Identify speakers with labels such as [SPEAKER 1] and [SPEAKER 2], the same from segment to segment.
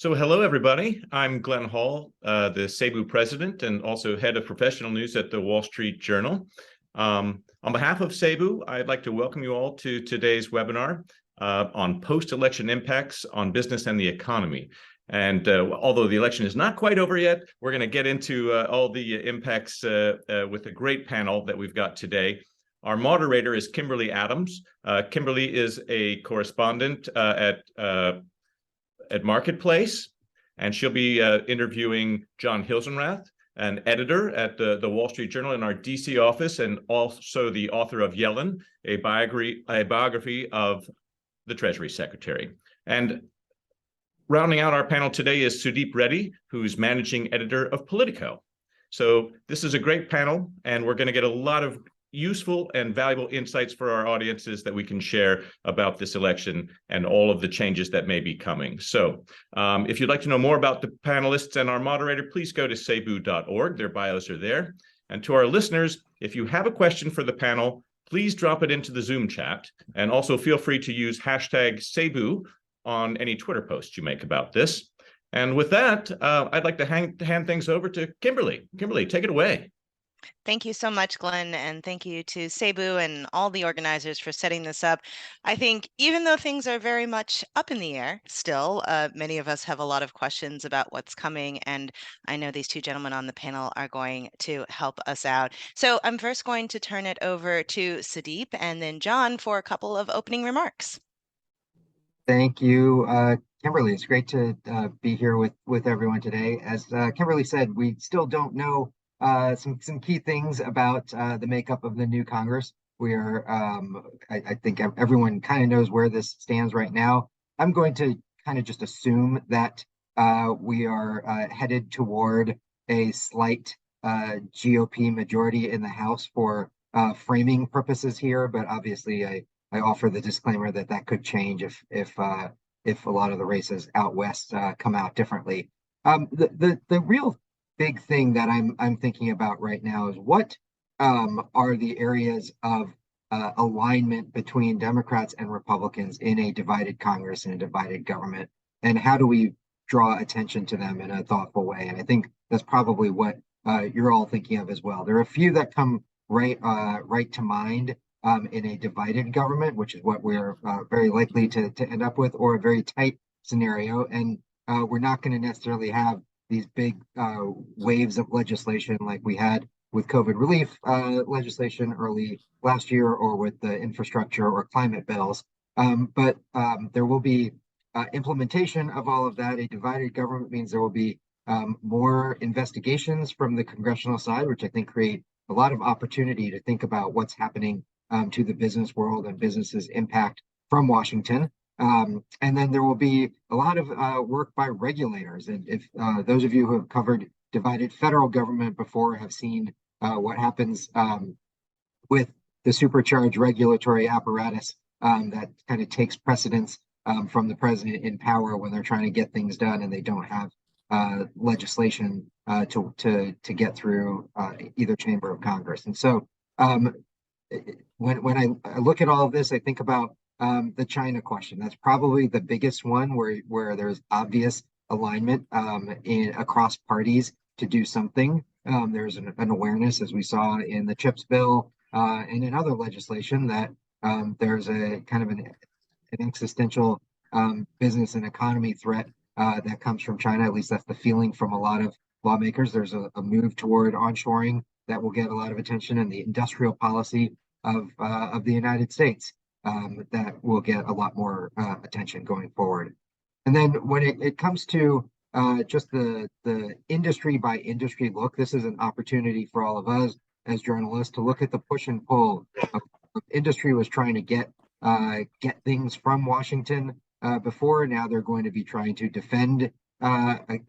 [SPEAKER 1] So hello, everybody. I'm Glenn Hall, the Cebu president and also head of professional news at the Wall Street Journal. On behalf of Cebu, I'd like to welcome you all to today's webinar on post-election impacts on business and the economy. And although the election is not quite over yet, we're going to get into all the impacts with a great panel that we've got today. Our moderator is Kimberly Adams. Kimberly is a correspondent at Marketplace, and she'll be interviewing John Hilsenrath, an editor at the Wall Street Journal in our DC office, and also the author of Yellen, a biography of the Treasury Secretary. And rounding out our panel today is Sudeep Reddy, who's managing editor of POLITICO. So this is a great panel, and we're going to get a lot of useful and valuable insights for our audiences that we can share about this election and all of the changes that may be coming. So if you'd like to know more about the panelists and our moderator, please go to cebu.org. Their bios are there. And to our listeners, if you have a question for the panel, please drop it into the Zoom chat. And also feel free to use hashtag Cebu on any Twitter posts you make about this. And with that, I'd like to hand things over to Kimberly. Kimberly, take it away.
[SPEAKER 2] Thank you so much, Glenn, and thank you to Cebu and all the organizers for setting this up. I think even though things are very much up in the air still, many of us have a lot of questions about what's coming, and I know these two gentlemen on the panel are going to help us out. So I'm first going to turn it over to Sudeep and then John for a couple of opening remarks.
[SPEAKER 3] Thank you, Kimberly. It's great to be here with everyone today. As Kimberly said, we still don't know some key things about the makeup of the new Congress. We are, I think everyone kind of knows where this stands right now. I'm going to kind of just assume that we are headed toward a slight GOP majority in the House for framing purposes here, but obviously I offer the disclaimer that that could change if a lot of the races out west come out differently. The real big thing that I'm thinking about right now is what are the areas of alignment between Democrats and Republicans in a divided Congress and a divided government, and how do we draw attention to them in a thoughtful way? And I think that's probably what you're all thinking of as well. There are a few that come right to mind in a divided government, which is what we're very likely to end up with, or a very tight scenario. And we're not going to necessarily have these big waves of legislation like we had with COVID relief legislation early last year, or with the infrastructure or climate bills. But there will be implementation of all of that. A divided government means there will be more investigations from the congressional side, which I think create a lot of opportunity to think about what's happening to the business world and businesses' impact from Washington. And then there will be a lot of work by regulators. And if those of you who have covered divided federal government before have seen what happens with the supercharged regulatory apparatus that kind of takes precedence from the president in power when they're trying to get things done and they don't have legislation to get through either chamber of Congress. And so when I look at all of this, I think about the China question. That's probably the biggest one where there's obvious alignment across parties to do something. There's an awareness, as we saw in the CHIPS bill and in other legislation, that there's a kind of an existential business and economy threat that comes from China. At least that's the feeling from a lot of lawmakers. There's a move toward onshoring that will get a lot of attention, and the industrial policy of the United States that will get a lot more attention going forward. And then when it comes to just the industry by industry look, this is an opportunity for all of us as journalists to look at the push and pull of industry was trying to get things from Washington before. Now they're going to be trying to defend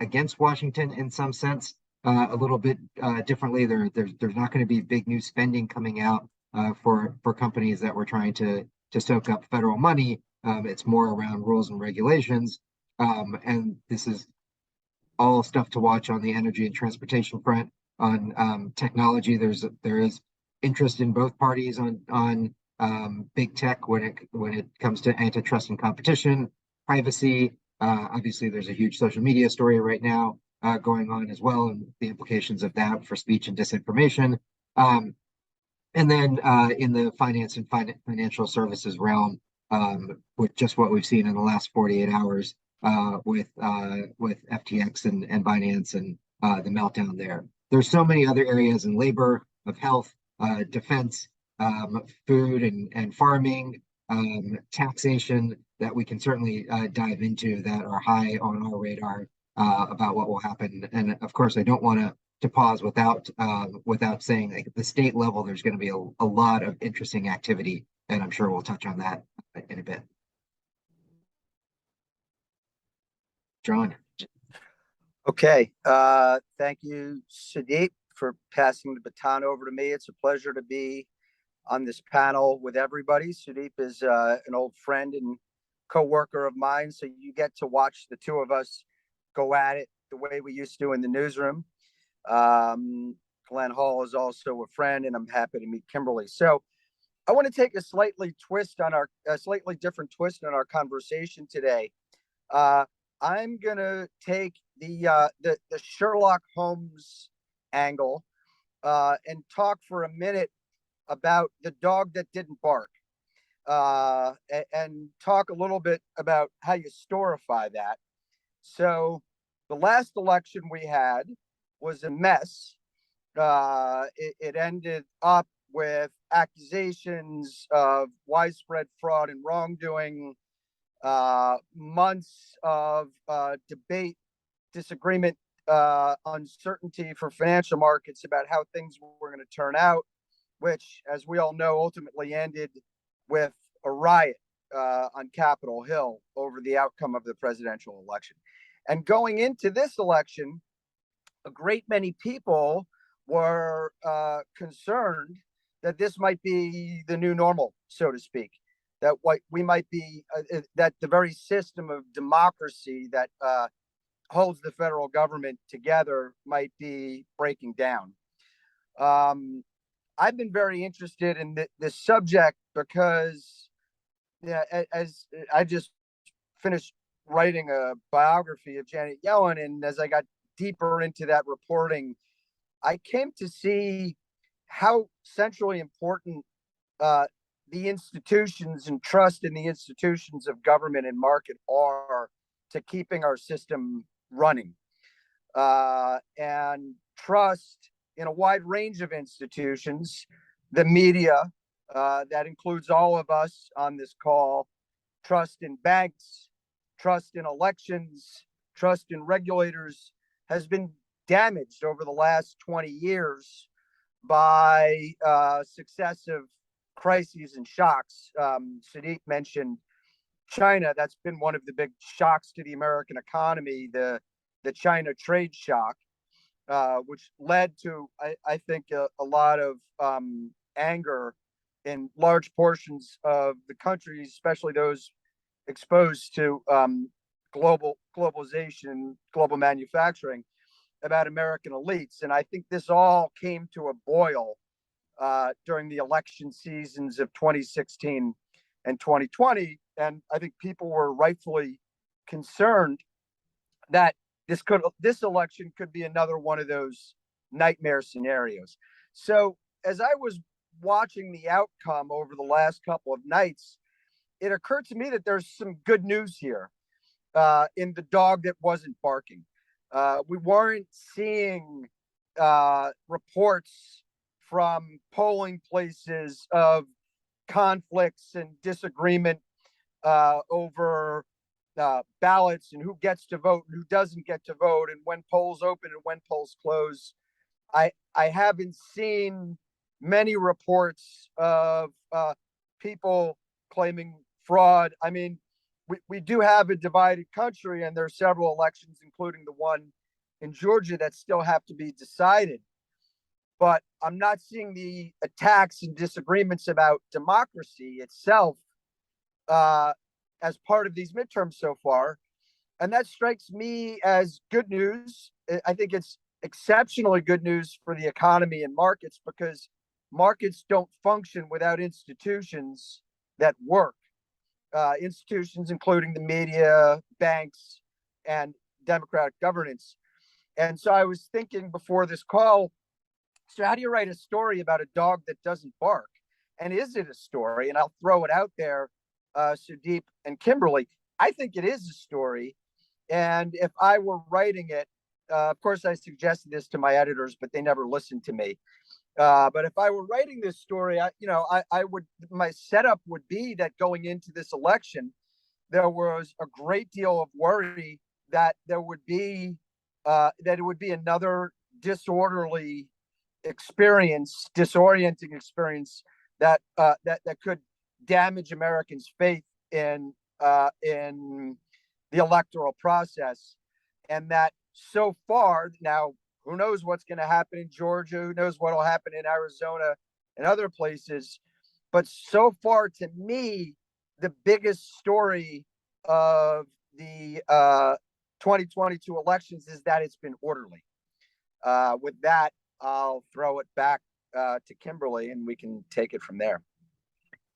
[SPEAKER 3] against Washington in some sense, a little bit differently. There's not going to be big new spending coming out for companies that were trying to soak up federal money. It's more around rules and regulations. And this is all stuff to watch on the energy and transportation front. On technology, there is interest in both parties on big tech when it comes to antitrust and competition, privacy, Obviously, there's a huge social media story right now going on as well, and the implications of that for speech and disinformation. And then in the finance and financial services realm, with just what we've seen in the last 48 hours with FTX and Binance and the meltdown there. There's so many other areas in labor, of health, defense, food and farming, taxation that we can certainly dive into that are high on our radar about what will happen. And of course, I don't want to pause without saying, like, at the state level, there's going to be a lot of interesting activity, and I'm sure we'll touch on that in a bit. John.
[SPEAKER 4] Okay, thank you, Sudeep, for passing the baton over to me. It's a pleasure to be on this panel with everybody. Sudeep is an old friend and co-worker of mine, so you get to watch the two of us go at it the way we used to in the newsroom. Glenn Hall is also a friend, and I'm happy to meet Kimberly. So I want to take a slightly different twist on our conversation today. I'm gonna take the Sherlock Holmes angle and talk for a minute about the dog that didn't bark, and talk a little bit about how you storify that. So the last election we had was a mess. It ended up with accusations of widespread fraud and wrongdoing, months of debate, disagreement, uncertainty for financial markets about how things were going to turn out, which, as we all know, ultimately ended with a riot on Capitol Hill over the outcome of the presidential election. And going into this election, a great many people were concerned that this might be the new normal, so to speak, that what we might be, that the very system of democracy that holds the federal government together might be breaking down. I've been very interested in this subject because, as I just finished writing a biography of Janet Yellen, and as I got deeper into that reporting, I came to see how centrally important the institutions and trust in the institutions of government and market are to keeping our system running. And trust in a wide range of institutions, the media, that includes all of us on this call, trust in banks, trust in elections, trust in regulators, has been damaged over the last 20 years by successive crises and shocks. Sudeep mentioned China. That's been one of the big shocks to the American economy, the China trade shock, which led to, I think, a lot of anger in large portions of the country, especially those exposed to globalization, global manufacturing, about American elites. And I think this all came to a boil during the election seasons of 2016 and 2020. And I think people were rightfully concerned that this election could be another one of those nightmare scenarios. So as I was watching the outcome over the last couple of nights, it occurred to me that there's some good news here in the dog that wasn't barking. We weren't seeing reports from polling places of conflicts and disagreement over ballots and who gets to vote and who doesn't get to vote, and when polls open and when polls close. I haven't seen many reports of people claiming fraud. I mean, we do have a divided country, and there are several elections, including the one in Georgia, that still have to be decided. But I'm not seeing the attacks and disagreements about democracy itself as part of these midterms so far. And that strikes me as good news. I think it's exceptionally good news for the economy and markets, because markets don't function without institutions that work. institutions, including the media, banks, and democratic governance. And so I was thinking before this call, so how do you write a story about a dog that doesn't bark? And is it a story? And I'll throw it out there, Sudeep and Kimberly. I think it is a story. And if I were writing it, of course, I suggested this to my editors, but they never listened to me. But if I were writing this story, I would, my setup would be that going into this election, there was a great deal of worry that there would be, that it would be another disorderly experience, disorienting experience that could damage Americans' faith in the electoral process, and that so far now, who knows what's going to happen in Georgia? Who knows what will happen in Arizona and other places? But so far, to me, the biggest story of the 2022 elections is that it's been orderly. With that, I'll throw it back to Kimberly, and we can take it from there.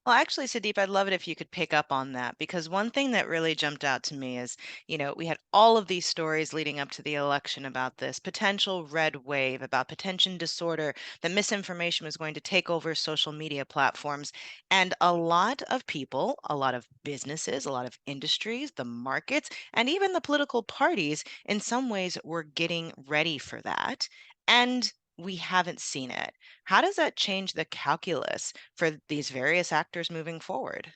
[SPEAKER 2] Well, actually, Sudeep, I'd love it if you could pick up on that, because one thing that really jumped out to me is, we had all of these stories leading up to the election about this potential red wave, about potential disorder, that misinformation was going to take over social media platforms. And a lot of people, a lot of businesses, a lot of industries, the markets, and even the political parties, in some ways, were getting ready for that. And we haven't seen it. How does that change the calculus for these various actors moving forward?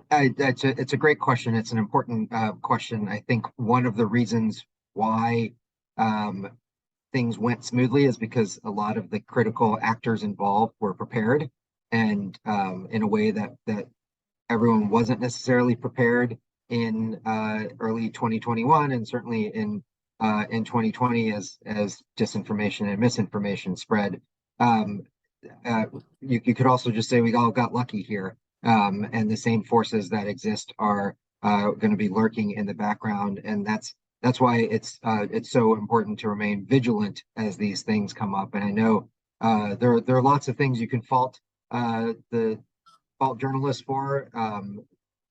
[SPEAKER 3] It's a great question. It's an important question. I think one of the reasons why things went smoothly is because a lot of the critical actors involved were prepared, and in a way that everyone wasn't necessarily prepared in early 2021, and certainly in 2020 as disinformation and misinformation spread. You could also just say we all got lucky here, and the same forces that exist are going to be lurking in the background, and that's why it's so important to remain vigilant as these things come up. And I know there are lots of things you can fault journalists for.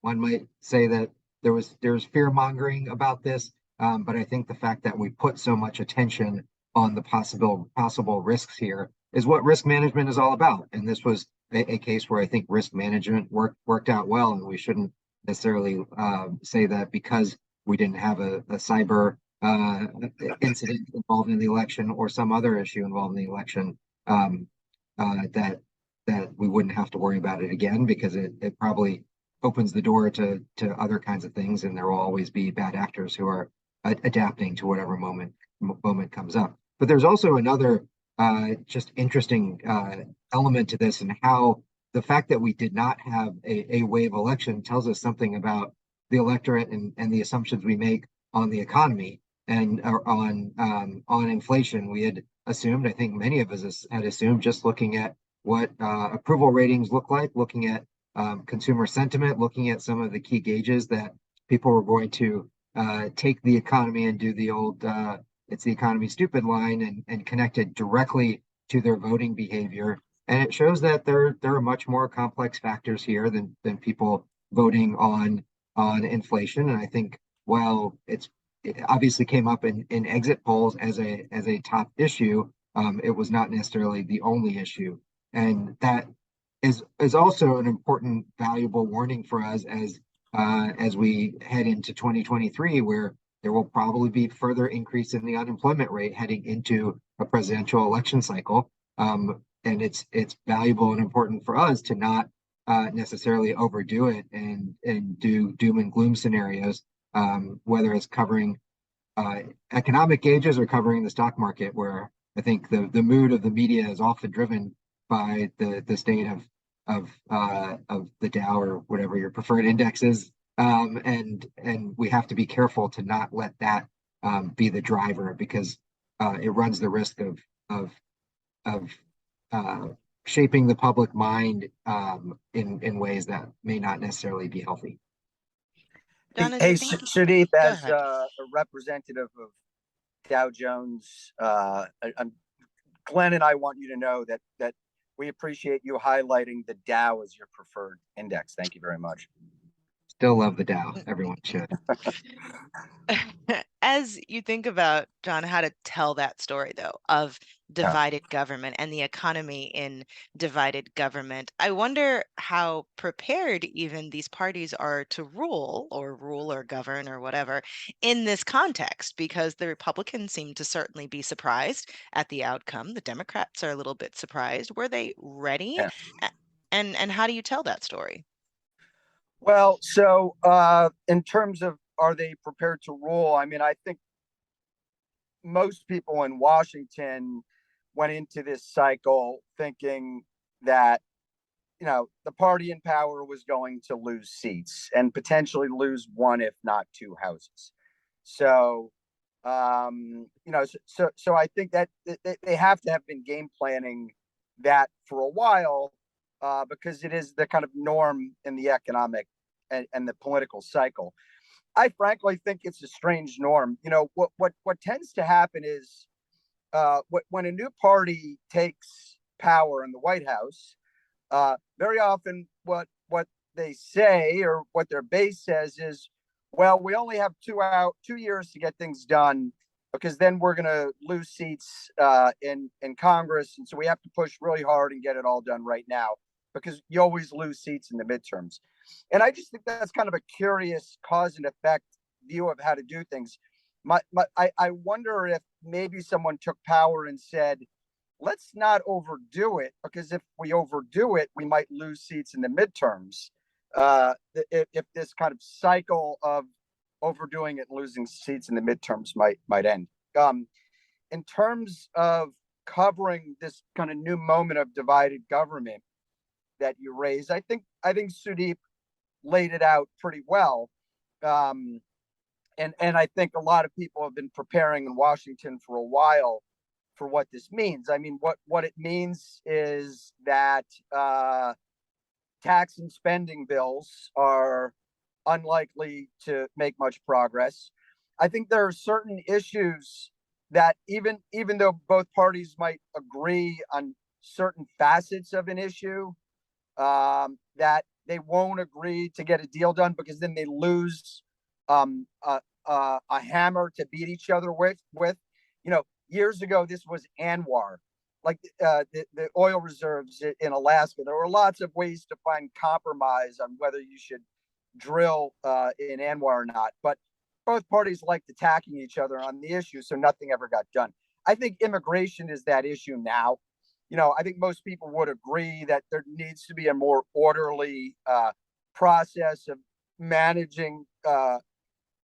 [SPEAKER 3] One might say that there's fear mongering about this, but I think the fact that we put so much attention on the possible risks here is what risk management is all about. And this was a case where I think risk management worked out well, and we shouldn't necessarily say that because we didn't have a cyber incident involved in the election or some other issue involved in the election, that we wouldn't have to worry about it again, because it probably opens the door to other kinds of things, and there will always be bad actors who are adapting to whatever moment comes up. But there's also another just interesting element to this, and how the fact that we did not have a wave election tells us something about the electorate and the assumptions we make on the economy and on inflation. We had assumed, I think many of us had assumed, just looking at what approval ratings look like, looking at consumer sentiment, looking at some of the key gauges, that people were going to take the economy and do the old it's the economy stupid line and connect it directly to their voting behavior. And it shows that there are much more complex factors here than people voting on inflation. And I think while it obviously came up in exit polls as a top issue, it was not necessarily the only issue. And that is also an important, valuable warning for us as we head into 2023, where there will probably be further increase in the unemployment rate heading into a presidential election cycle. And it's valuable and important for us to not necessarily overdo it and do doom and gloom scenarios, whether it's covering economic gauges or covering the stock market, where I think the mood of the media is often driven by the state of the Dow or whatever your preferred index is. And we have to be careful to not let that be the driver, because it runs the risk of shaping the public mind in ways that may not necessarily be healthy.
[SPEAKER 2] Donna,
[SPEAKER 4] Hey,
[SPEAKER 2] thank you.
[SPEAKER 4] Sudeep,
[SPEAKER 2] Go
[SPEAKER 4] as
[SPEAKER 2] ahead.
[SPEAKER 4] a representative of Dow Jones, Glenn and I want you to know that we appreciate you highlighting the Dow as your preferred index. Thank you very much.
[SPEAKER 3] Still love the Dow. Everyone should.
[SPEAKER 2] As you think about, John, how to tell that story, though, of divided government and the economy in divided government, I wonder how prepared even these parties are to rule or govern or whatever in this context, because the Republicans seem to certainly be surprised at the outcome. The Democrats are a little bit surprised. Were they ready?
[SPEAKER 4] Yeah.
[SPEAKER 2] And how do you tell that story?
[SPEAKER 4] Well, so in terms of are they prepared to rule? I mean, I think most people in Washington went into this cycle thinking that, you know, the party in power was going to lose seats and potentially lose one, if not two houses. So, you know, so I think that they have to have been game planning that for a while, because it is the kind of norm in the economic and the political cycle. I frankly think it's a strange norm. You know, what tends to happen is when a new party takes power in the White House, very often what they say or what their base says is, well, we only have 2 years to get things done, because then we're going to lose seats in Congress, and so we have to push really hard and get it all done right now, because you always lose seats in the midterms. And I just think that's kind of a curious cause and effect view of how to do things. I wonder if maybe someone took power and said, let's not overdo it, because if we overdo it, we might lose seats in the midterms. If this kind of cycle of overdoing it and losing seats in the midterms might end. In terms of covering this kind of new moment of divided government that you raised, I think Sudeep laid it out pretty well. And I think a lot of people have been preparing in Washington for a while for what this means. I mean, what it means is that tax and spending bills are unlikely to make much progress. I think there are certain issues that even though both parties might agree on certain facets of an issue, that they won't agree to get a deal done, because then they lose a hammer to beat each other with. You know, years ago, this was ANWR, like the oil reserves in Alaska. There were lots of ways to find compromise on whether you should drill in ANWR or not, but both parties liked attacking each other on the issue, so nothing ever got done. I think immigration is that issue now. You know, I think most people would agree that there needs to be a more orderly process of managing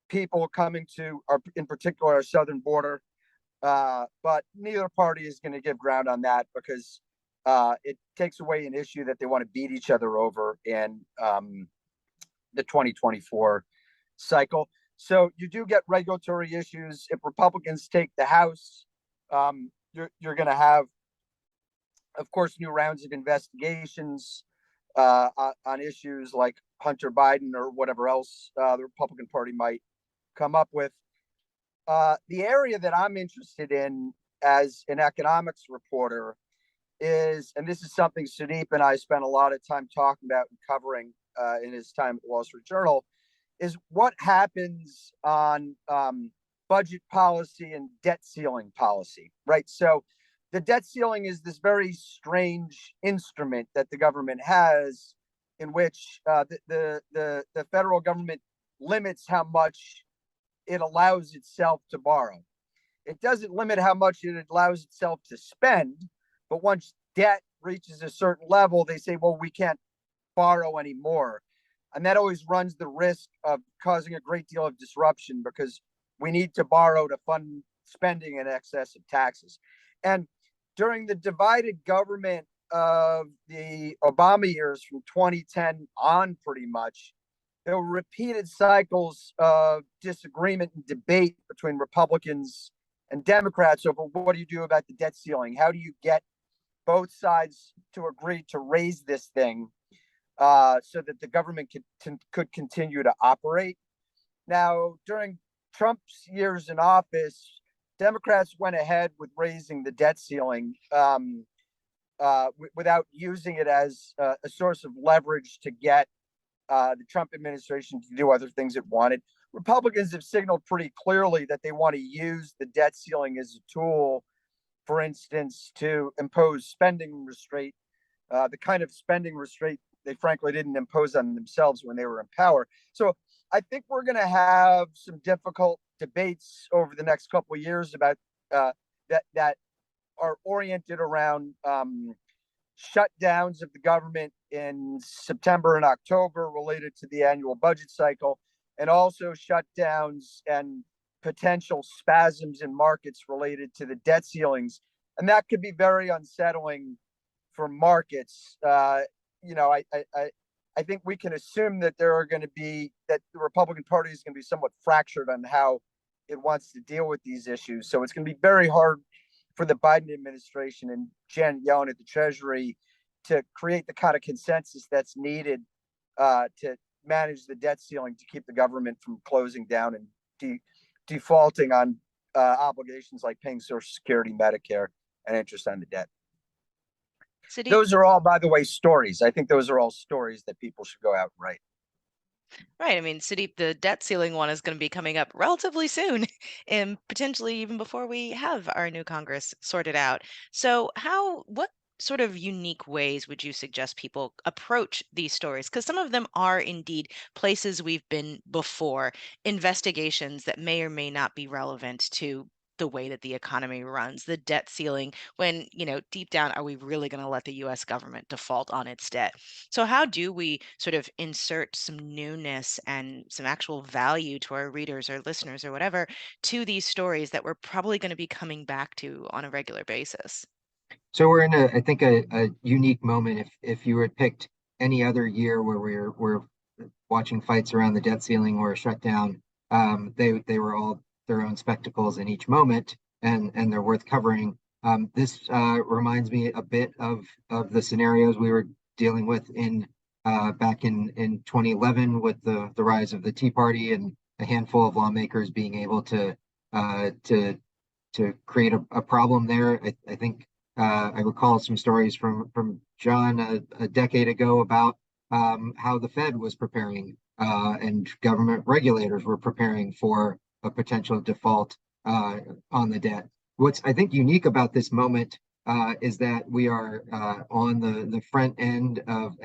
[SPEAKER 4] people coming to, in particular, our southern border. But neither party is going to give ground on that, because it takes away an issue that they want to beat each other over in the 2024 cycle. So you do get regulatory issues. If Republicans take the House, you're going to have, of course, new rounds of investigations on issues like Hunter Biden or whatever else the Republican Party might come up with. The area that I'm interested in as an economics reporter is, and this is something Sudeep and I spent a lot of time talking about and covering in his time at the Wall Street Journal, is what happens on budget policy and debt ceiling policy, right? So the debt ceiling is this very strange instrument that the government has, in which the federal government limits how much it allows itself to borrow. It doesn't limit how much it allows itself to spend, but once debt reaches a certain level, they say, well, we can't borrow anymore. And that always runs the risk of causing a great deal of disruption, because we need to borrow to fund spending in excess of taxes. And during the divided government of the Obama years from 2010 on, pretty much, there were repeated cycles of disagreement and debate between Republicans and Democrats over what do you do about the debt ceiling? How do you get both sides to agree to raise this thing so that the government could continue to operate? Now, during Trump's years in office, Democrats went ahead with raising the debt ceiling without using it as a source of leverage to get the Trump administration to do other things it wanted. Republicans have signaled pretty clearly that they want to use the debt ceiling as a tool, for instance, to impose spending restraint, the kind of spending restraint they frankly didn't impose on themselves when they were in power. So I think we're going to have some difficult debates over the next couple of years about that are oriented around shutdowns of the government in September and October related to the annual budget cycle, and also shutdowns and potential spasms in markets related to the debt ceilings. And that could be very unsettling for markets. I think we can assume that that the Republican Party is going to be somewhat fractured on how it wants to deal with these issues. So it's going to be very hard for the Biden administration and Janet Yellen at the Treasury to create the kind of consensus that's needed to manage the debt ceiling to keep the government from closing down and defaulting on obligations like paying Social Security, Medicare, and interest on the debt.
[SPEAKER 2] Sudeep?
[SPEAKER 4] Those are all, by the way, stories. I think those are all stories that people should go out and write.
[SPEAKER 2] Right. I mean, Sudeep, the debt ceiling one is going to be coming up relatively soon, and potentially even before we have our new Congress sorted out. So, what sort of unique ways would you suggest people approach these stories? Because some of them are indeed places we've been before, investigations that may or may not be relevant to the way that the economy runs, the debt ceiling, when, deep down, are we really going to let the US government default on its debt? So, how do we sort of insert some newness and some actual value to our readers or listeners or whatever to these stories that we're probably going to be coming back to on a regular basis?
[SPEAKER 3] So we're in I think a unique moment. If you had picked any other year where we're watching fights around the debt ceiling or a shutdown, they were all their own spectacles in each moment, and they're worth covering. This reminds me a bit of the scenarios we were dealing with back in 2011 with the rise of the Tea Party and a handful of lawmakers being able to create a problem there. I think I recall some stories from John a decade ago about how the Fed was preparing and government regulators were preparing for a potential default on the debt. What's I think unique about this moment is that we are on the front end of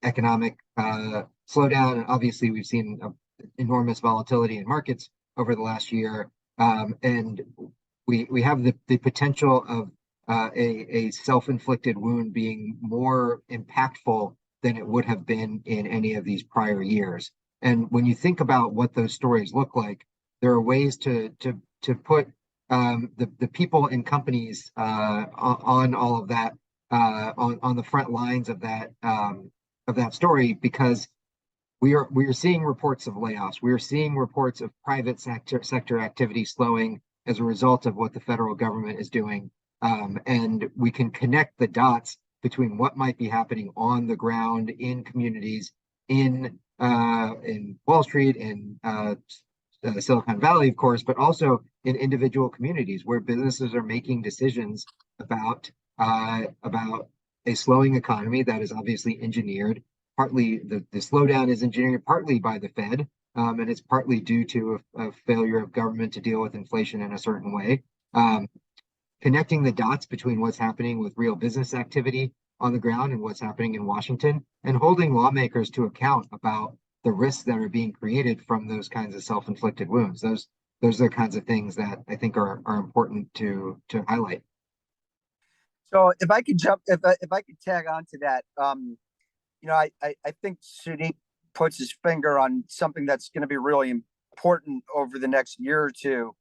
[SPEAKER 3] economic slowdown. And obviously, we've seen enormous volatility in markets over the last year, and we have the potential of a self-inflicted wound being more impactful than it would have been in any of these prior years. And when you think about what those stories look like, there are ways to put the people and companies on all of that on the front lines of that story, because we are seeing reports of layoffs. We are seeing reports of private sector activity slowing as a result of what the federal government is doing. And we can connect the dots between what might be happening on the ground in communities in Wall Street, in Silicon Valley, of course, but also in individual communities where businesses are making decisions about a slowing economy that is obviously engineered. Partly the slowdown is engineered partly by the Fed, and it's partly due to a failure of government to deal with inflation in a certain way. Connecting the dots between what's happening with real business activity on the ground and what's happening in Washington, and holding lawmakers to account about the risks that are being created from those kinds of self-inflicted wounds. Those are the kinds of things that I think are important to highlight.
[SPEAKER 4] So if I could tag on to that, I think Sudeep puts his finger on something that's going to be really important over the next year or two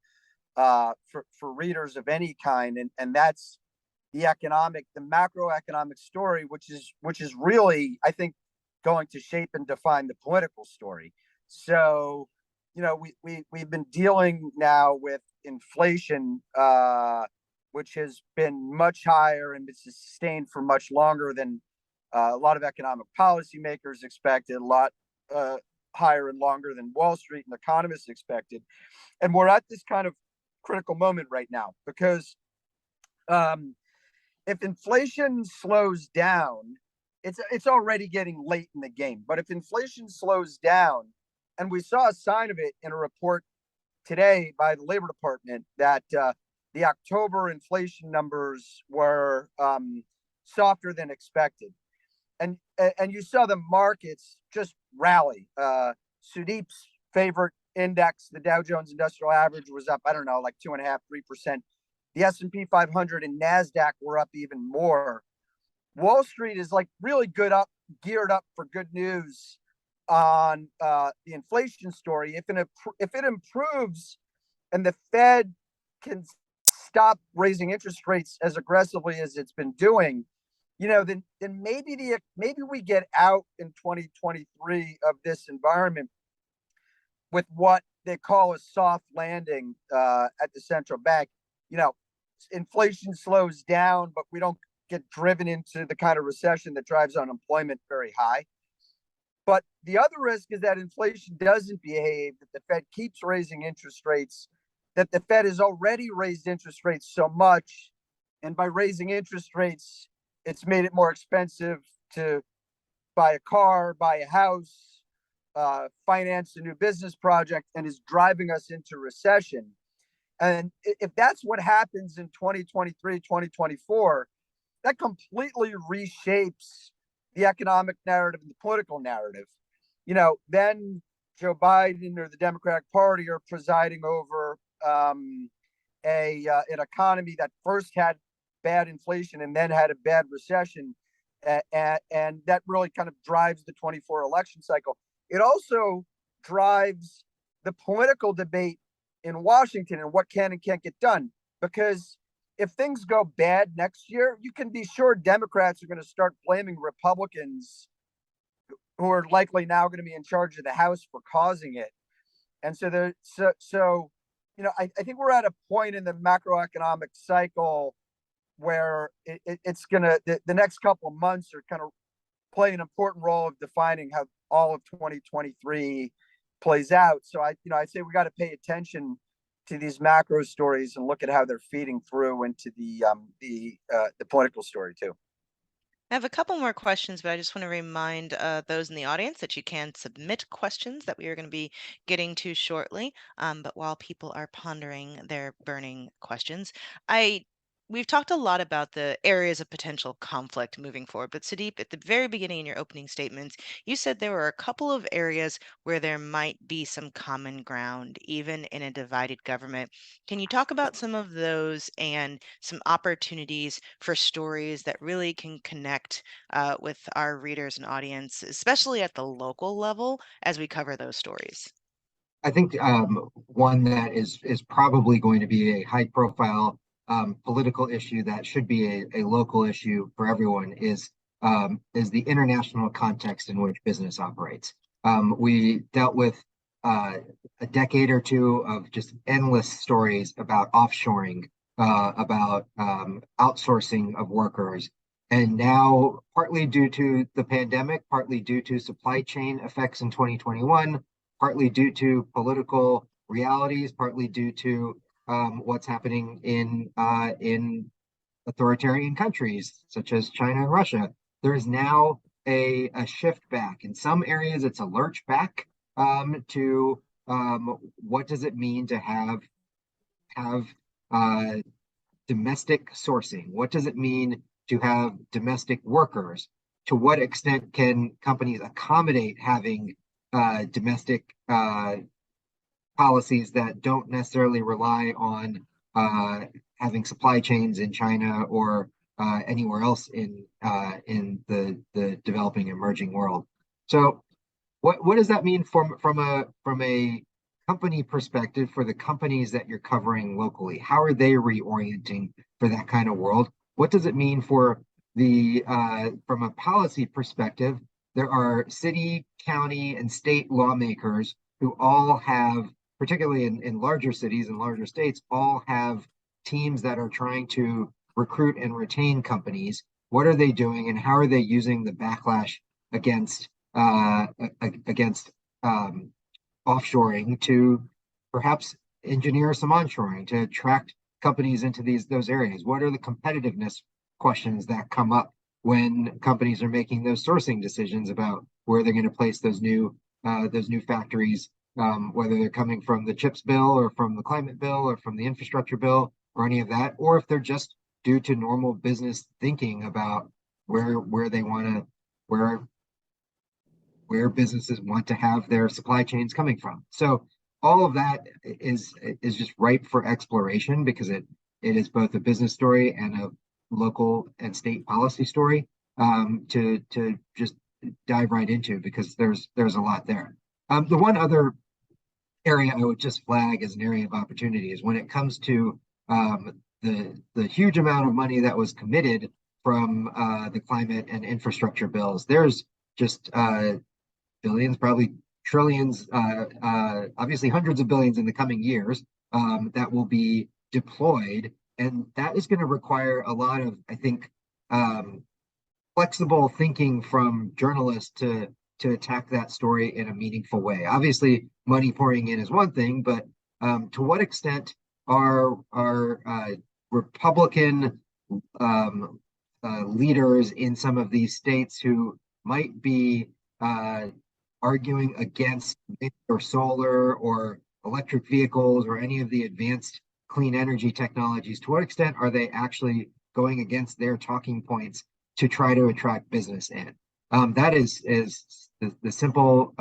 [SPEAKER 4] for readers of any kind, and that's the macroeconomic story, which is really, I think, going to shape and define the political story. So, we've been dealing now with inflation, which has been much higher and been sustained for much longer than a lot of economic policymakers expected, a lot higher and longer than Wall Street and economists expected. And we're at this kind of critical moment right now, because if inflation slows down, it's already getting late in the game. But if inflation slows down, and we saw a sign of it in a report today by the Labor Department that the October inflation numbers were softer than expected, and you saw the markets just rally. Sudeep's favorite index, the Dow Jones Industrial Average, was up, I don't know, like 2.5%, 3%. The S&P 500 and NASDAQ were up even more. Wall Street is like really geared up for good news on the inflation story. If it improves and the Fed can stop raising interest rates as aggressively as it's been doing, then maybe we get out in 2023 of this environment with what they call a soft landing at the central bank. Inflation slows down, but we don't get driven into the kind of recession that drives unemployment very high. But the other risk is that inflation doesn't behave, that the Fed keeps raising interest rates, that the Fed has already raised interest rates so much, and by raising interest rates, it's made it more expensive to buy a car, buy a house, finance a new business project, and is driving us into recession. And if that's what happens in 2023, 2024, that completely reshapes the economic narrative and the political narrative. Then Joe Biden or the Democratic Party are presiding over an economy that first had bad inflation and then had a bad recession, and that really kind of drives the 24 election cycle. It also drives the political debate in Washington and what can and can't get done, because if things go bad next year, you can be sure Democrats are going to start blaming Republicans, who are likely now going to be in charge of the House, for causing it. And I think we're at a point in the macroeconomic cycle where it's going to, the next couple of months are kind of play an important role of defining how all of 2023 plays out. So I'd say we got to pay attention to these macro stories and look at how they're feeding through into the political story too.
[SPEAKER 2] I have a couple more questions, but I just want to remind those in the audience that you can submit questions that we are going to be getting to shortly. But while people are pondering their burning questions, we've talked a lot about the areas of potential conflict moving forward. But Sudeep, at the very beginning in your opening statements, you said there were a couple of areas where there might be some common ground, even in a divided government. Can you talk about some of those and some opportunities for stories that really can connect with our readers and audience, especially at the local level, as we cover those stories?
[SPEAKER 3] I think one that is probably going to be a high-profile political issue that should be a local issue for everyone is the international context in which business operates. We dealt with a decade or two of just endless stories about offshoring, about outsourcing of workers. And now, partly due to the pandemic, partly due to supply chain effects in 2021, partly due to political realities, partly due to what's happening in authoritarian countries such as China and Russia, there is now a shift back. In some areas, it's a lurch back to what does it mean to have domestic sourcing? What does it mean to have domestic workers? To what extent can companies accommodate having domestic policies that don't necessarily rely on having supply chains in China or anywhere else in the developing emerging world? So what does that mean from a company perspective for the companies that you're covering locally? How are they reorienting for that kind of world? What does it mean for from a policy perspective? There are city, county, and state lawmakers who all have, particularly in larger cities and larger states, all have teams that are trying to recruit and retain companies. What are they doing, and how are they using the backlash against offshoring to perhaps engineer some onshoring to attract companies into those areas? What are the competitiveness questions that come up when companies are making those sourcing decisions about where they're going to place those new factories, whether they're coming from the CHIPS bill or from the climate bill or from the infrastructure bill or any of that, or if they're just due to normal business thinking about where they want to where businesses want to have their supply chains coming from. So all of that is just ripe for exploration because it is both a business story and a local and state policy story to just dive right into because there's a lot there. The one other area I would just flag as an area of opportunity is when it comes to the huge amount of money that was committed from the climate and infrastructure bills. There's just billions, probably trillions, obviously hundreds of billions in the coming years that will be deployed. And that is going to require a lot of, I think, flexible thinking from journalists to attack that story in a meaningful way. Obviously, money pouring in is one thing, but to what extent are Republican leaders in some of these states who might be arguing against wind or solar or electric vehicles or any of the advanced clean energy technologies, to what extent are they actually going against their talking points to try to attract business in? That is the simple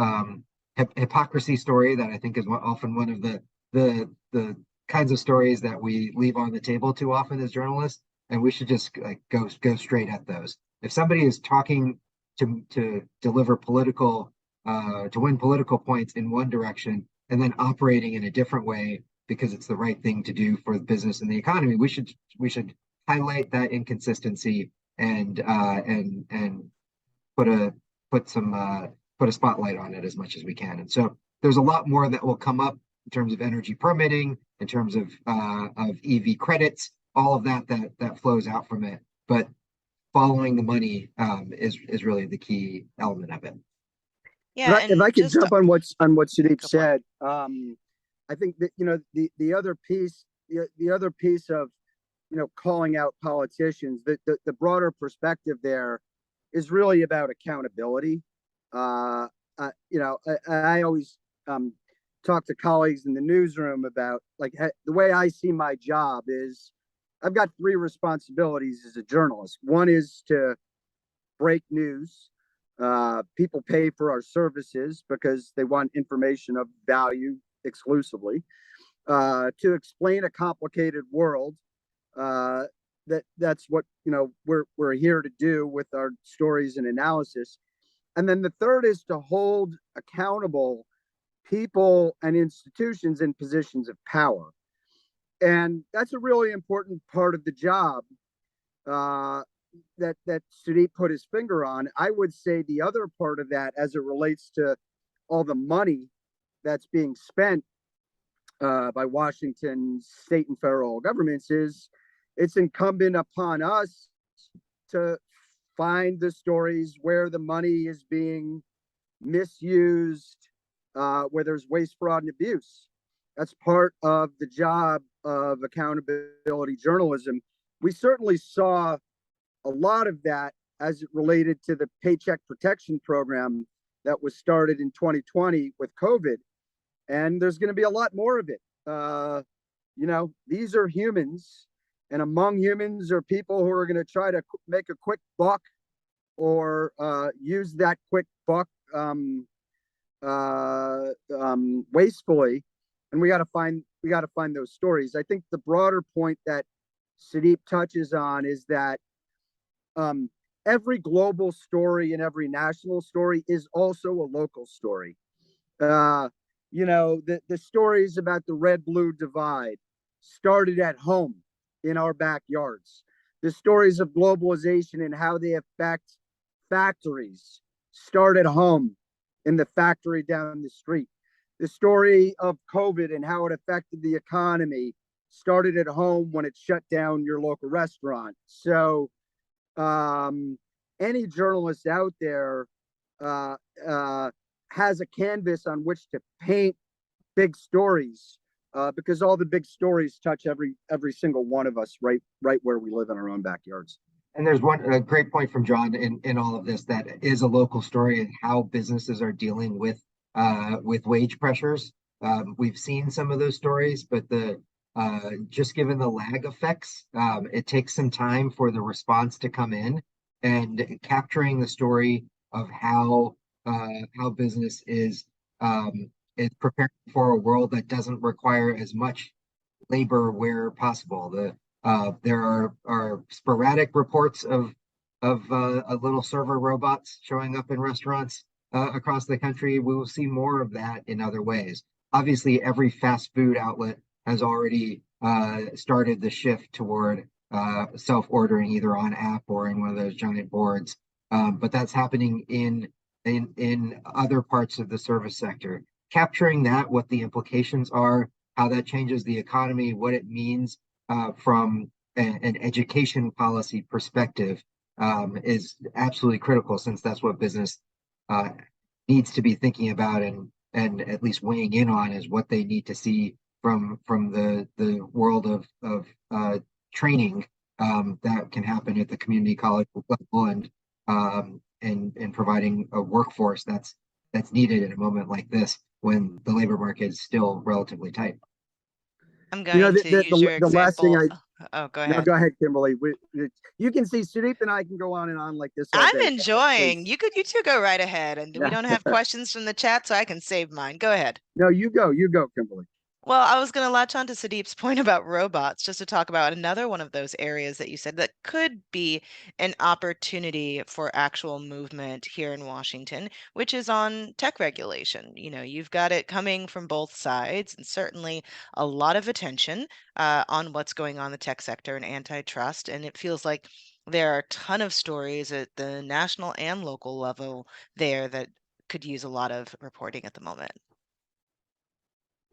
[SPEAKER 3] hypocrisy story that I think is often one of the kinds of stories that we leave on the table too often as journalists, and we should just go straight at those. If somebody is talking to deliver to win political points in one direction and then operating in a different way because it's the right thing to do for the business and the economy, we should highlight that inconsistency and put a spotlight on it as much as we can. And so there's a lot more that will come up in terms of energy permitting, in terms of EV credits, all of that flows out from it. But following the money is really the key element of it.
[SPEAKER 2] Yeah,
[SPEAKER 4] if I could jump on what Sudeep said, I think that the other piece of calling out politicians, the broader perspective there is really about accountability. I always talk to colleagues in the newsroom about the way I see my job is I've got three responsibilities as a journalist. One is to break news. People pay for our services because they want information of value exclusively. To explain a complicated world. That's what we're here to do with our stories and analysis. And then the third is to hold accountable people and institutions in positions of power. And that's a really important part of the job that Sudeep put his finger on. I would say the other part of that, as it relates to all the money that's being spent by Washington state and federal governments, is it's incumbent upon us to find the stories where the money is being misused, where there's waste, fraud, and abuse. That's part of the job of accountability journalism. We certainly saw a lot of that as it related to the Paycheck Protection Program that was started in 2020 with COVID. And there's going to be a lot more of it. These are humans, and among humans are people who are going to try to make a quick buck or use that quick buck wastefully. And we got to find those stories. I think the broader point that Sudeep touches on is that every global story and every national story is also a local story. The stories about the red-blue divide started at home in our backyards. The stories of globalization and how they affect factories start at home in the factory down the street. The story of COVID and how it affected the economy started at home when it shut down your local restaurant. So any journalist out there has a canvas on which to paint big stories, because all the big stories touch every single one of us right where we live in our own backyards.
[SPEAKER 3] And there's a great point from John in all of this that is a local story and how businesses are dealing with wage pressures. We've seen some of those stories, but just given the lag effects, it takes some time for the response to come in, and capturing the story of how business is preparing for a world that doesn't require as much labor where possible. There are sporadic reports of a little server robots showing up in restaurants across the country. We will see more of that in other ways. Obviously, every fast food outlet has already started the shift toward self-ordering either on app or in one of those giant boards. But that's happening in other parts of the service sector. Capturing that, what the implications are, how that changes the economy, what it means from an education policy perspective is absolutely critical, since that's what business needs to be thinking about and at least weighing in on, is what they need to see from the world of training that can happen at the community college level, and providing a workforce that's needed in a moment like this when the labor market is still relatively tight.
[SPEAKER 2] I'm going to use your
[SPEAKER 4] the last thing
[SPEAKER 2] example. Oh, go ahead.
[SPEAKER 4] No, go ahead, Kimberly. You can see Sudeep and I can go on and on like this all
[SPEAKER 2] I'm
[SPEAKER 4] day.
[SPEAKER 2] enjoying. You two go right ahead, and we don't have questions from the chat, so I can save mine. Go ahead.
[SPEAKER 4] No, you go, Kimberly.
[SPEAKER 2] Well, I was going to latch on to Sudeep's point about robots, just to talk about another one of those areas that you said that could be an opportunity for actual movement here in Washington, which is on tech regulation. You know, you've got it coming from both sides, and certainly a lot of attention on what's going on in the tech sector and antitrust. And it feels like there are a ton of stories at the national and local level there that could use a lot of reporting at the moment.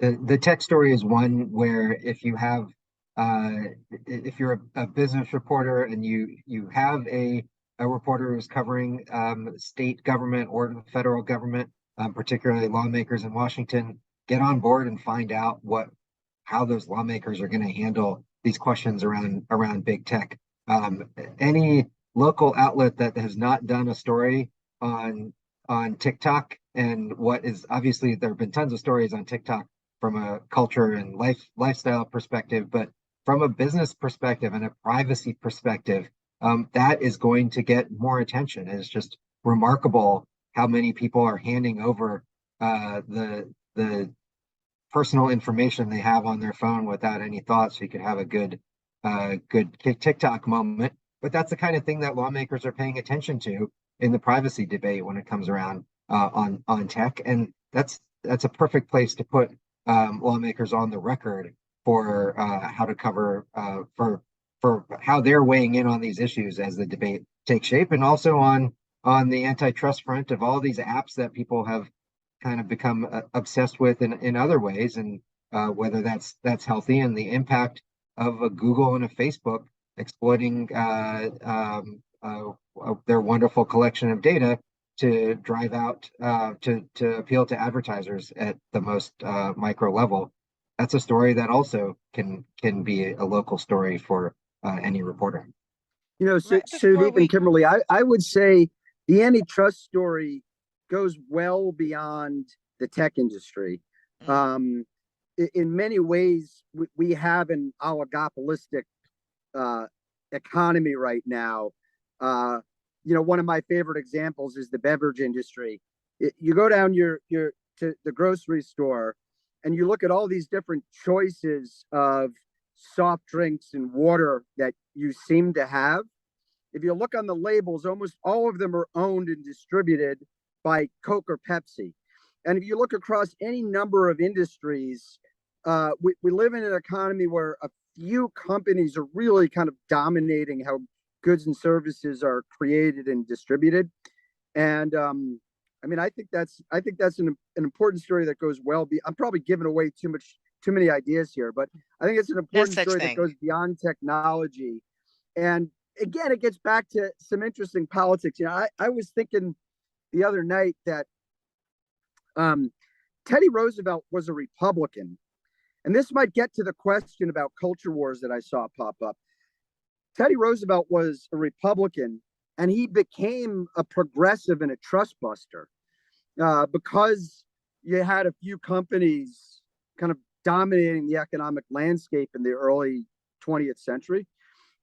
[SPEAKER 3] The tech story is one where if you're a business reporter and you have a reporter who's covering state government or the federal government, particularly lawmakers in Washington, get on board and find out how those lawmakers are going to handle these questions around big tech. Any local outlet that has not done a story on TikTok, and what is obviously there have been tons of stories on TikTok from a culture and lifestyle perspective, but from a business perspective and a privacy perspective, that is going to get more attention. And it's just remarkable how many people are handing over the personal information they have on their phone without any thought, so you could have a good TikTok moment. But that's the kind of thing that lawmakers are paying attention to in the privacy debate when it comes around on tech, and that's a perfect place to put lawmakers on the record for how to cover for how they're weighing in on these issues as the debate takes shape, and also on the antitrust front of all these apps that people have kind of become obsessed with in other ways, and whether that's healthy, and the impact of a Google and a Facebook exploiting their wonderful collection of data to drive out to appeal to advertisers at the most micro level. That's a story that also can be a local story for any reporter.
[SPEAKER 4] You know, Sudeep and Kimberly, I would say the antitrust story goes well beyond the tech industry. In many ways, we have an oligopolistic economy right now. You know, one of my favorite examples is the beverage industry. You go down to the grocery store and you look at all these different choices of soft drinks and water that you seem to have. If you look on the labels, almost all of them are owned and distributed by Coke or Pepsi. And if you look across any number of industries, we live in an economy where a few companies are really kind of dominating how goods and services are created and distributed. And I mean, I think that's an important story that goes well beyond. I'm probably giving away too many ideas here, but I think it's an important story that goes beyond technology. And again, it gets back to some interesting politics. You know, I was thinking the other night that Teddy Roosevelt was a Republican, and this might get to the question about culture wars that I saw pop up. Teddy Roosevelt was a Republican, and he became a progressive and a trust buster because you had a few companies kind of dominating the economic landscape in the early 20th century.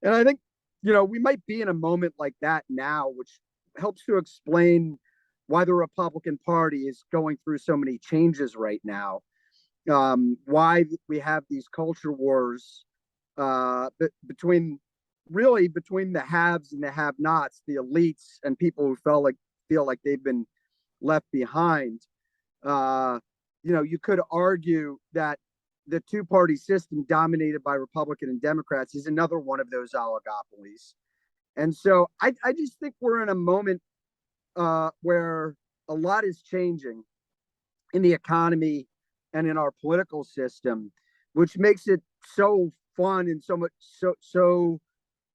[SPEAKER 4] And I think, we might be in a moment like that now, which helps to explain why the Republican Party is going through so many changes right now. Why we have these culture wars between the haves and the have-nots, the elites and people who feel like they've been left behind. You could argue that the two-party system dominated by Republican and Democrats is another one of those oligopolies. And so I just think we're in a moment where a lot is changing in the economy and in our political system, which makes it so fun and so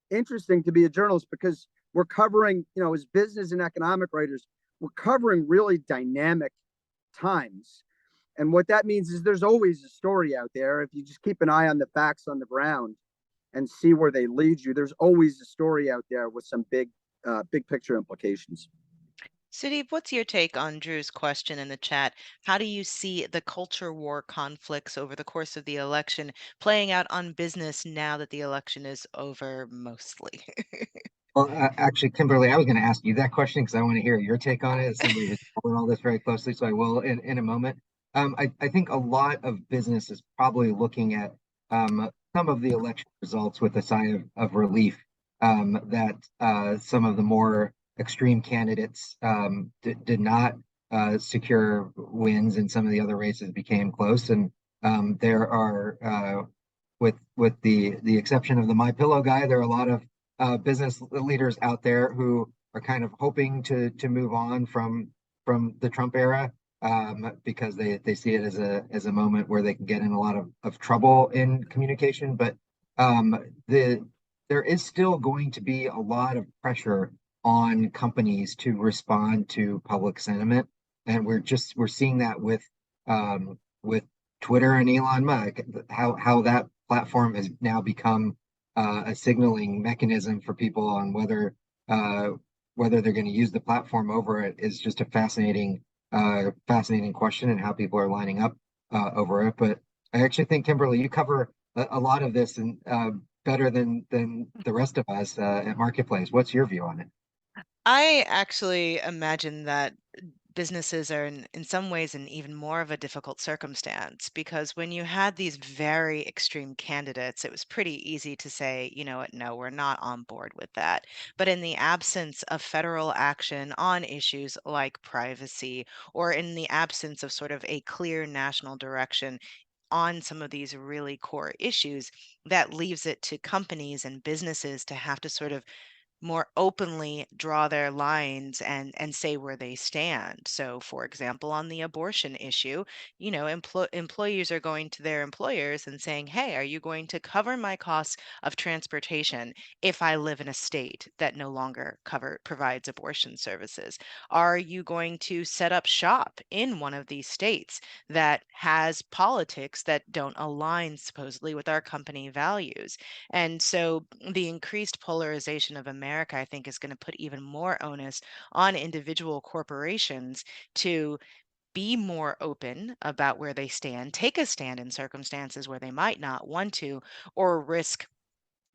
[SPEAKER 4] interesting to be a journalist, because we're covering, as business and economic writers, we're covering really dynamic times. And what that means is there's always a story out there. If you just keep an eye on the facts on the ground and see where they lead you, there's always a story out there with some big picture implications.
[SPEAKER 2] Sudeep, what's your take on Drew's question in the chat? How do you see the culture war conflicts over the course of the election playing out on business now that the election is over mostly?
[SPEAKER 3] Well, actually, Kimberly, I was going to ask you that question because I want to hear your take on it as somebody who's following all this very closely. So I will in a moment. I think a lot of business is probably looking at some of the election results with a sigh of relief that some of the more extreme candidates did not secure wins, and some of the other races became close. And there are, with the exception of the My Pillow guy, there are a lot of business leaders out there who are kind of hoping to move on from the Trump era because they see it as a moment where they can get in a lot of trouble in communication. But there is still going to be a lot of pressure on companies to respond to public sentiment, and we're seeing that with Twitter and Elon Musk, how that platform has now become a signaling mechanism for people on whether they're going to use the platform over it is just a fascinating question, and how people are lining up over it. But I actually think, Kimberly, you cover a lot of this and better than the rest of us at Marketplace. What's your view on it?
[SPEAKER 2] I actually imagine that businesses are in some ways in even more of a difficult circumstance, because when you had these very extreme candidates, it was pretty easy to say, you know what, no, we're not on board with that. But in the absence of federal action on issues like privacy, or in the absence of sort of a clear national direction on some of these really core issues, that leaves it to companies and businesses to have to sort of more openly draw their lines and say where they stand. So, for example, on the abortion issue, employees are going to their employers and saying, "Hey, are you going to cover my costs of transportation if I live in a state that no longer provides abortion services? Are you going to set up shop in one of these states that has politics that don't align supposedly with our company values?" And so the increased polarization of America, I think, is going to put even more onus on individual corporations to be more open about where they stand, take a stand in circumstances where they might not want to, or risk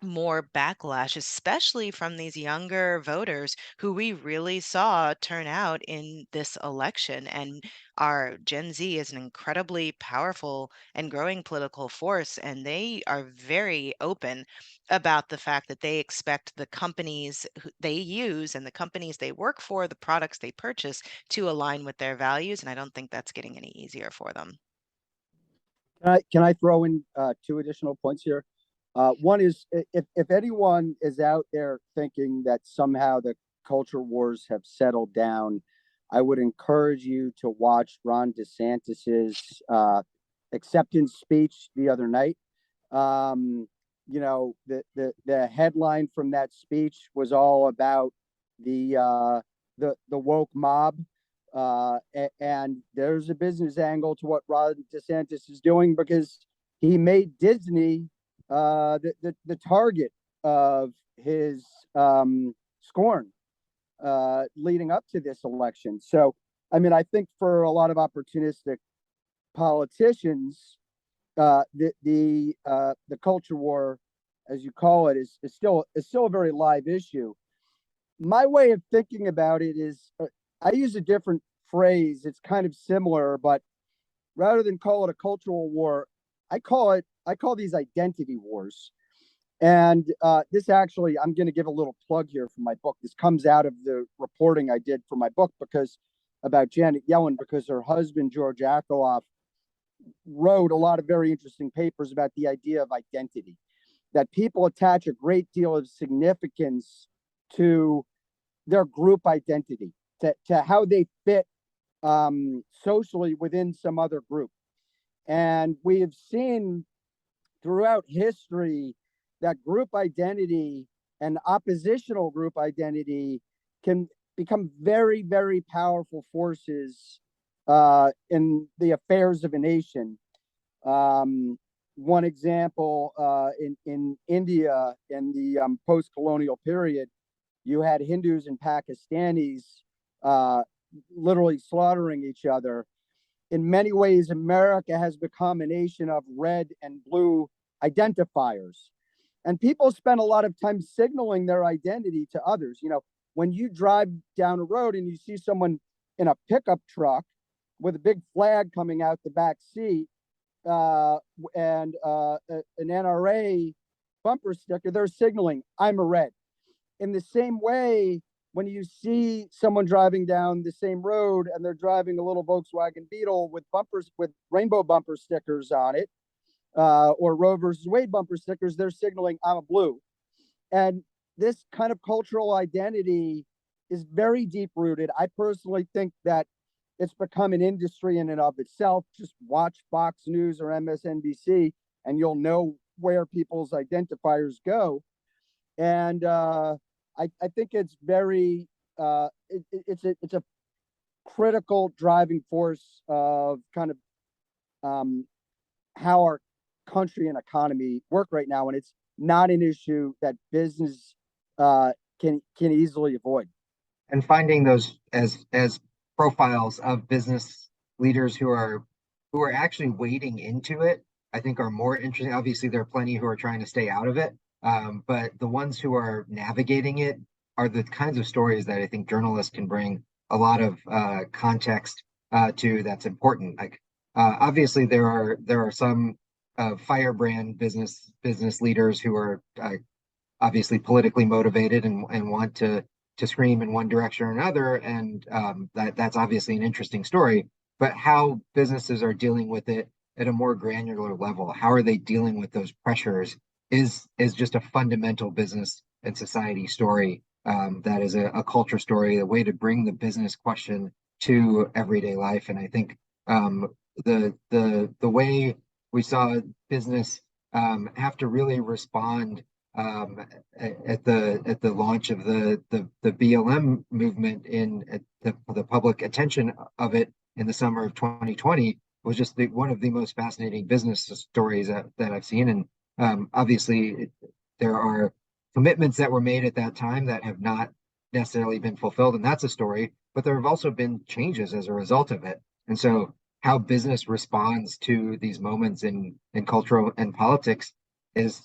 [SPEAKER 2] more backlash, especially from these younger voters who we really saw turn out in this election. And our Gen Z is an incredibly powerful and growing political force, and they are very open about the fact that they expect the companies they use and the companies they work for, the products they purchase, to align with their values. And I don't think that's getting any easier for them.
[SPEAKER 4] Can I throw in two additional points here? One is, if anyone is out there thinking that somehow the culture wars have settled down, I would encourage you to watch Ron DeSantis's acceptance speech the other night. The headline from that speech was all about the woke mob. And there's a business angle to what Ron DeSantis is doing, because he made Disney the target of his scorn leading up to this election. So, I mean, I think for a lot of opportunistic politicians, the culture war, as you call it, is still a very live issue. My way of thinking about it is, I use a different phrase. It's kind of similar, but rather than call it a cultural war, I call these identity wars. And this actually, I'm going to give a little plug here for my book. This comes out of the reporting I did for my book about Janet Yellen, because her husband, George Akerlof, wrote a lot of very interesting papers about the idea of identity, that people attach a great deal of significance to their group identity, to how they fit socially within some other group. And we have seen throughout history that group identity and oppositional group identity can become very, very powerful forces in the affairs of a nation. One example, in India in the post-colonial period, you had Hindus and Pakistanis literally slaughtering each other. In many ways, America has become a nation of red and blue identifiers. And people spend a lot of time signaling their identity to others. You know, when you drive down a road and you see someone in a pickup truck with a big flag coming out the back seat and an NRA bumper sticker, they're signaling, I'm a red. In the same way, when you see someone driving down the same road and they're driving a little Volkswagen Beetle with rainbow bumper stickers on it, or Roe versus Wade bumper stickers, they're signaling, I'm a blue. And this kind of cultural identity is very deep rooted. I personally think that it's become an industry in and of itself. Just watch Fox News or MSNBC and you'll know where people's identifiers go. And I think it's very it's a critical driving force of kind of how our country and economy work right now, and it's not an issue that business can easily avoid.
[SPEAKER 3] And finding those as profiles of business leaders who are actually wading into it, I think are more interesting. Obviously, there are plenty who are trying to stay out of it. But the ones who are navigating it are the kinds of stories that I think journalists can bring a lot of context to that's important. Like obviously there are some firebrand business leaders who are obviously politically motivated and want to scream in one direction or another, and that's obviously an interesting story. But how businesses are dealing with it at a more granular level, how are they dealing with those pressures, is just a fundamental business and society story that is a culture story, a way to bring the business question to everyday life. And I think the way we saw business have to really respond at the launch of the BLM movement at the public attention of it in the summer of 2020 was just one of the most fascinating business stories that I've seen. And obviously, there are commitments that were made at that time that have not necessarily been fulfilled, and that's a story. But there have also been changes as a result of it. And so, how business responds to these moments in cultural and politics is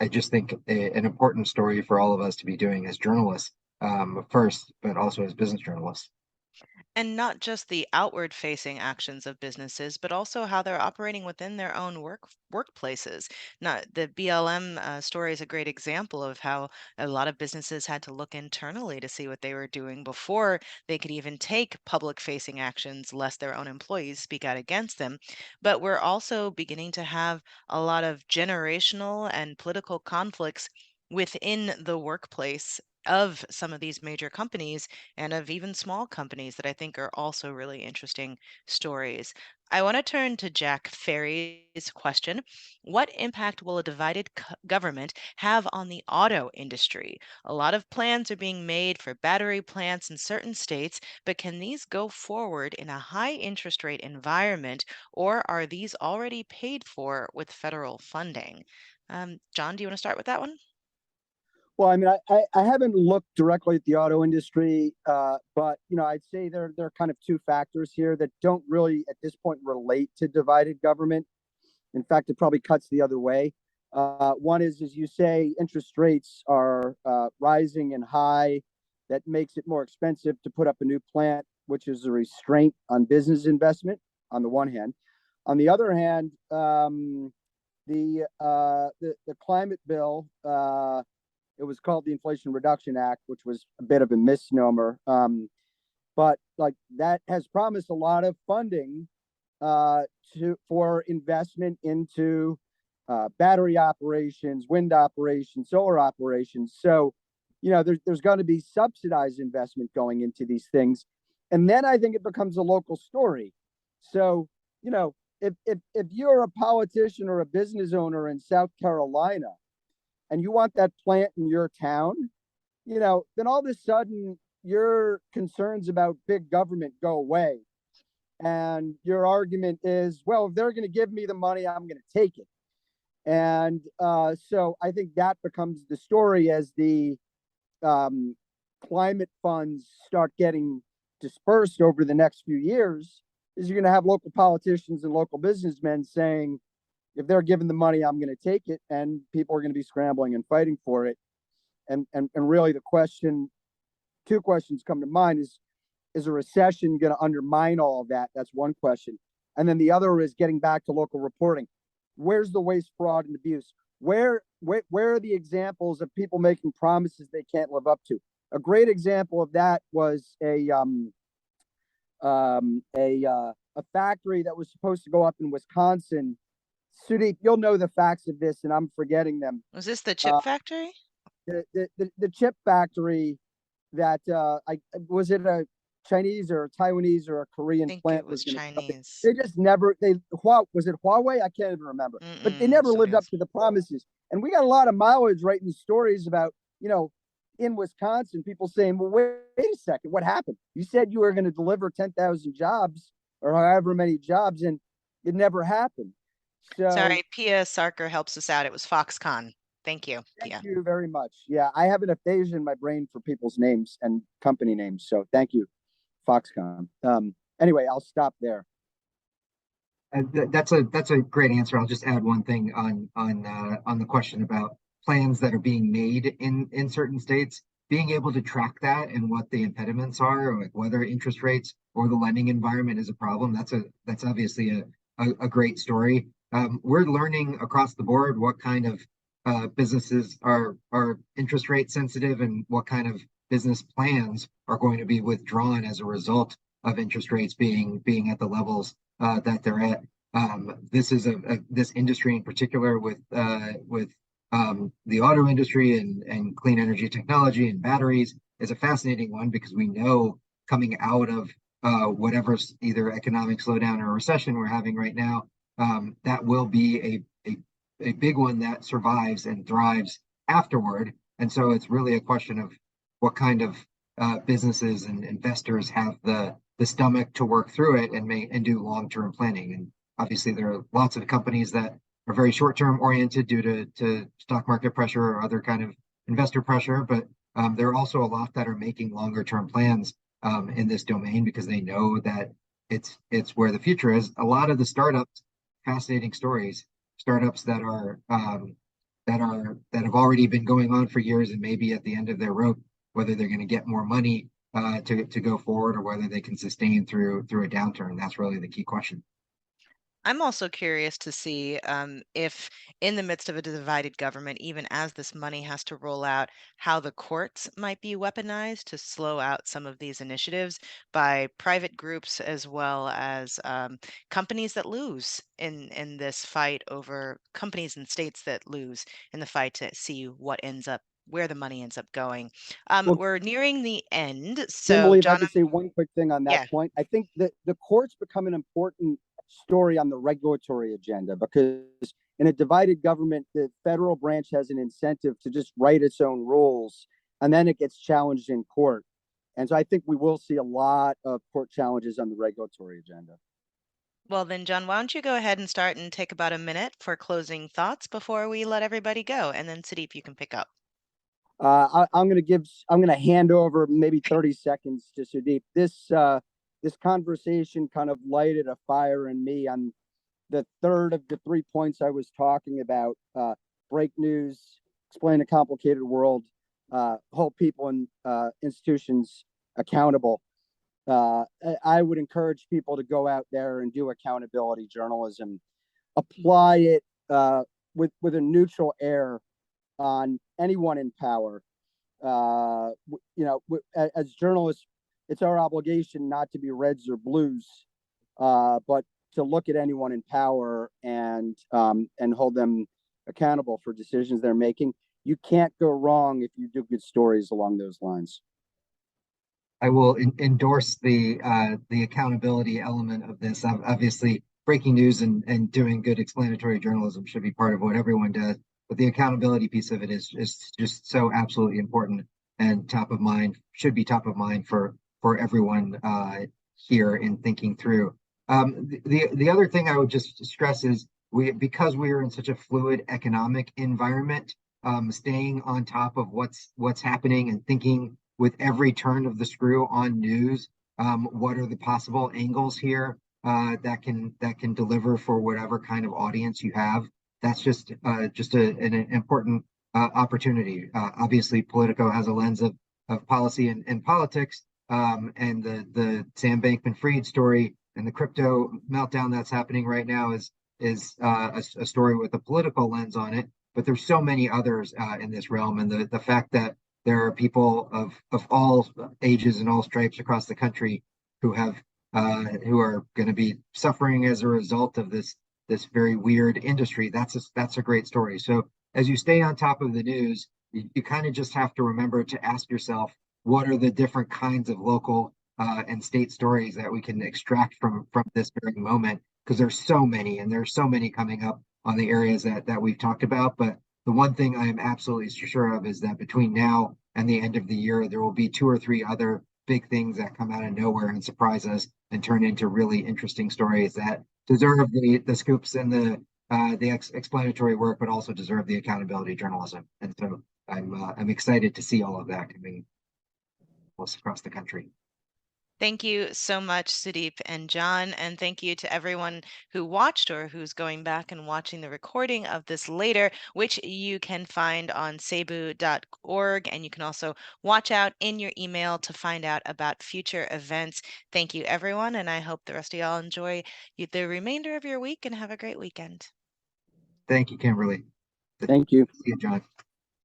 [SPEAKER 3] I just think an important story for all of us to be doing as journalists first, but also as business journalists.
[SPEAKER 2] And not just the outward facing actions of businesses, but also how they're operating within their own workplaces. Not the BLM story is a great example of how a lot of businesses had to look internally to see what they were doing before they could even take public facing actions, lest their own employees speak out against them. But we're also beginning to have a lot of generational and political conflicts within the workplace of some of these major companies and of even small companies that I think are also really interesting stories. I want to turn to Jack Ferry's question. What impact will a divided government have on the auto industry? A lot of plans are being made for battery plants in certain states, but can these go forward in a high interest rate environment, or are these already paid for with federal funding? John, do you want to start with that one?
[SPEAKER 4] Well, I mean, I haven't looked directly at the auto industry, but I'd say there are kind of two factors here that don't really at this point relate to divided government. In fact, it probably cuts the other way. One is, as you say, interest rates are rising and high. That makes it more expensive to put up a new plant, which is a restraint on business investment on the one hand. On the other hand, the climate bill, it was called the Inflation Reduction Act, which was a bit of a misnomer. But like that has promised a lot of funding for investment into battery operations, wind operations, solar operations. So, there's going to be subsidized investment going into these things. And then I think it becomes a local story. So, if you're a politician or a business owner in South Carolina and you want that plant in your town, then all of a sudden your concerns about big government go away. And your argument is, well, if they're going to give me the money, I'm going to take it. And so I think that becomes the story as the climate funds start getting dispersed over the next few years, is you're going to have local politicians and local businessmen saying, if they're given the money, I'm going to take it. And people are going to be scrambling and fighting for it. And really two questions come to mind is a recession going to undermine all of that? That's one question. And then the other is getting back to local reporting. Where's the waste, fraud, and abuse? Where are the examples of people making promises they can't live up to? A great example of that was a factory that was supposed to go up in Wisconsin. Sudeep, you'll know the facts of this, and I'm forgetting them.
[SPEAKER 2] Was this the chip factory?
[SPEAKER 4] The chip factory that was it a Chinese or a Taiwanese or a Korean plant?
[SPEAKER 2] It was Chinese.
[SPEAKER 4] They just never, was it Huawei? I can't even remember. But they never lived up to the promises. And we got a lot of mileage writing stories about, in Wisconsin, people saying, well, wait a second, what happened? You said you were going to deliver 10,000 jobs or however many jobs, and it never happened. So,
[SPEAKER 2] sorry, Pia Sarker helps us out. It was Foxconn. Thank you.
[SPEAKER 4] Thank you very much. Yeah, I have an aphasia in my brain for people's names and company names. So thank you, Foxconn. Anyway, I'll stop there.
[SPEAKER 3] That's a great answer. I'll just add one thing on the question about plans that are being made in certain states. Being able to track that and what the impediments are, or whether interest rates or the lending environment is a problem, that's obviously a great story. We're learning across the board what kind of businesses are interest rate sensitive and what kind of business plans are going to be withdrawn as a result of interest rates being at the levels that they're at. This is this industry in particular with the auto industry and clean energy technology and batteries is a fascinating one, because we know coming out of whatever's either economic slowdown or recession we're having right now, that will be a big one that survives and thrives afterward. And so it's really a question of what kind of businesses and investors have the stomach to work through it and do long-term planning. And obviously there are lots of companies that are very short-term oriented due to stock market pressure or other kind of investor pressure, but there are also a lot that are making longer-term plans in this domain because they know that it's where the future is. A lot of the startups, fascinating stories, startups that have already been going on for years and maybe at the end of their rope, whether they're going to get more money to go forward or whether they can sustain through a downturn. That's really the key question.
[SPEAKER 2] I'm also curious to see if in the midst of a divided government, even as this money has to roll out, how the courts might be weaponized to slow out some of these initiatives by private groups as well as companies that lose in this fight, over companies and states that lose in the fight to see where the money ends up going. We're nearing the end. So
[SPEAKER 4] Kimberly,
[SPEAKER 2] John,
[SPEAKER 4] if I could say one quick thing on that point, I think that the courts become an important story on the regulatory agenda, because in a divided government, the federal branch has an incentive to just write its own rules, and then it gets challenged in court. And so I think we will see a lot of court challenges on the regulatory agenda.
[SPEAKER 2] Well then, John, why don't you go ahead and start and take about a minute for closing thoughts before we let everybody go, and then Sudeep, you can pick up.
[SPEAKER 4] I'm going to hand over maybe 30 seconds to Sudeep. This conversation kind of lighted a fire in me on the third of the 3 points I was talking about. Break news, explain a complicated world, hold people and institutions accountable. I would encourage people to go out there and do accountability journalism, apply it with a neutral air on anyone in power. As journalists, it's our obligation not to be reds or blues, but to look at anyone in power and hold them accountable for decisions they're making. You can't go wrong if you do good stories along those lines.
[SPEAKER 3] I will endorse the accountability element of this. Obviously, breaking news and doing good explanatory journalism should be part of what everyone does, but the accountability piece of it is just so absolutely important and top of mind, should be top of mind for everyone here in thinking through. The other thing I would just stress is because we are in such a fluid economic environment, staying on top of what's happening and thinking with every turn of the screw on news, what are the possible angles here that can deliver for whatever kind of audience you have. That's just an important opportunity. Obviously, Politico has a lens of policy and politics, and the Sam Bankman-Fried story and the crypto meltdown that's happening right now is a story with a political lens on it. But there's so many others in this realm, and the fact that there are people of all ages and all stripes across the country who are going to be suffering as a result of this very weird industry. That's a great story. So as you stay on top of the news, you kind of just have to remember to ask yourself, what are the different kinds of local and state stories that we can extract from this very moment? Because there's so many, and there's so many coming up on the areas that we've talked about. But the one thing I am absolutely sure of is that between now and the end of the year, there will be 2 or 3 other big things that come out of nowhere and surprise us and turn into really interesting stories that deserve the scoops and the explanatory work, but also deserve the accountability journalism. And so I'm excited to see all of that coming across the country.
[SPEAKER 2] Thank you so much, Sudeep and John, and thank you to everyone who watched or who's going back and watching the recording of this later, which you can find on cebu.org, and you can also watch out in your email to find out about future events. Thank you, everyone, and I hope the rest of y'all enjoy the remainder of your week and have a great weekend.
[SPEAKER 3] Thank you, Kimberly.
[SPEAKER 4] Thank you.
[SPEAKER 3] See you, John.